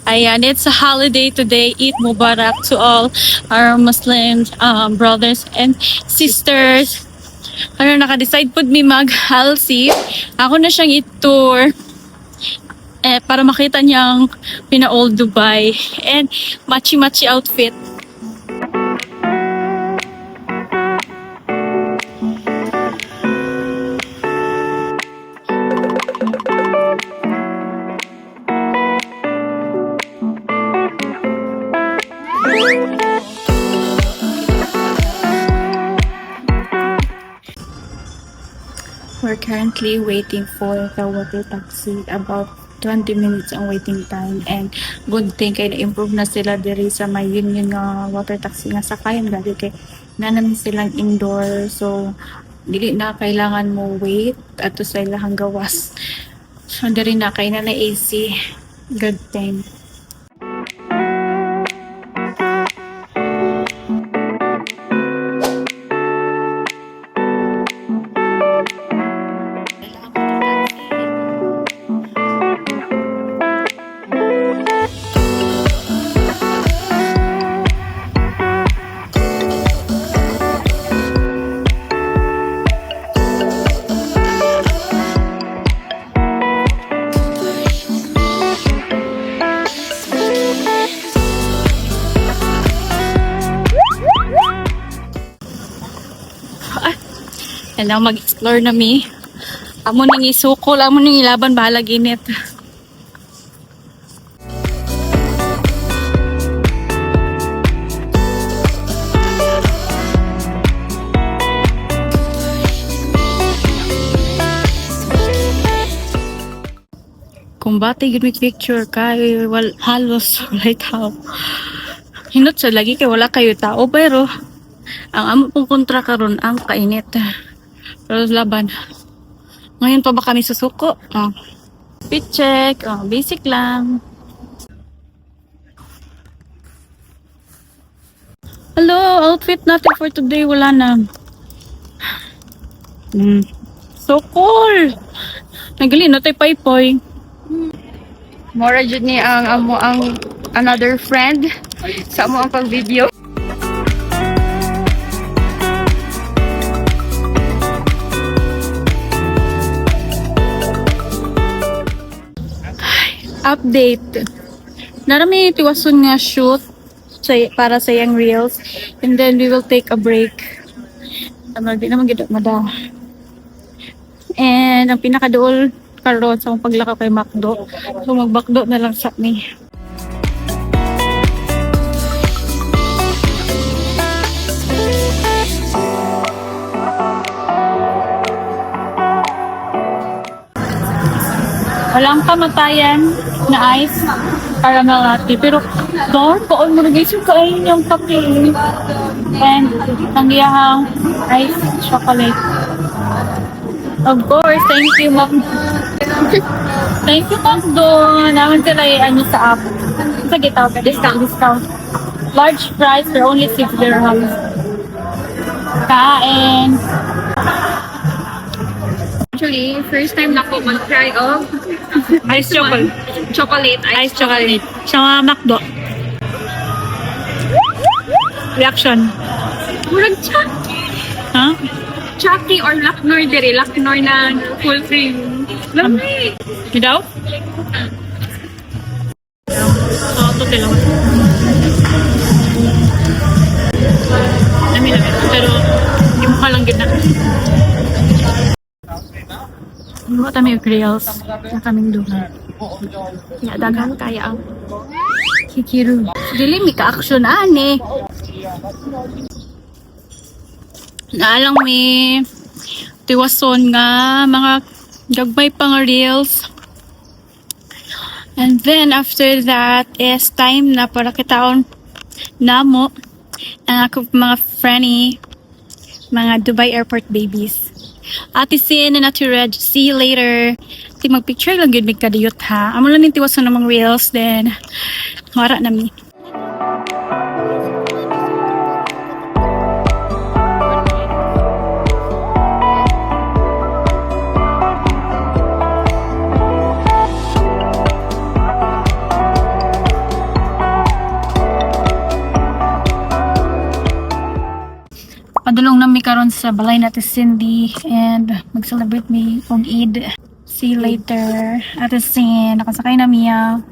Ayan, it's a holiday today. Eid Mubarak to all our Muslim brothers and sisters. Ano, naka-decide po mi mag-halsi. Ako na siyang i-tour para makita niyang pina-old Dubai and matchy-matchy outfit. We're currently waiting for the water taxi. About 20 minutes ang waiting time. And good thing kay na-improve na sila diri sa may union nga water taxi nga sakayan gali kay namin silang indoor. So, dili na kailangan mo wait at to sa ilahang gawas. So, diri na kay na AC. Good thing. And now mag-explore na mi. Amo nang isukol, amo nang ilaban bahala ginit. Kung bati yun may picture kay halos walay tao. Hinot sa lagi kay wala kayo tao pero ang amo pong kontra karon ang kainit. Pero laban. Ngayon pa ba kami susuko? Fit check. Basic lang. Hello, outfit natin for today. Wala na. So cool. Nagali no tay paypoy. Mora jud ni ang amo ang another friend sa amo ang pag-video. Update. Narami tiwason nga shoot para sa yung reels and then we will take a break. Di naman gid mada. And ang pinakaduol karon sa akong paglakaw kay Macdo. So magbakdo na lang sa ni. Walang kamatayan na ice caramel latte. Pero doon, paon mo na guys yung kain yung kape. And tanggiyahang ice chocolate. Of course, thank you, Ma'am. Thank you, Ma'am doon. Naman sila ano sa app. Sa gitaw, discount. Large price for only 6 dirhams. Kain. Actually, first time na ko mag-try of Ice chocolate. Ice chocolate. Sa Macdo. Reaction. Murag Ha? Chucky or Laknoy diri. Laknoy na full cream. Lamig! Daw? Ito lang. Lami. Pero, hindi mo ka lang gina. Hindi kami grills sa kaming duha. Ya, daghan kaya ang kikiru. Dili, may ka-action ane. Naalang may tiwason nga mga gagmay pang reels. And then after that is time na para kitaon namo ang ako mga friendly mga Dubai Airport babies. Ate Sin and Ate Reg, see you later. Di magpicture lang yun may kadiyot ha. Amo lang yung tiwason namang reels then mara na mi. Padulong na mi karon sa balay natin Cindy and mag-celebrate mi og Eid. See you later. Ate Sin, nakasakay na miya.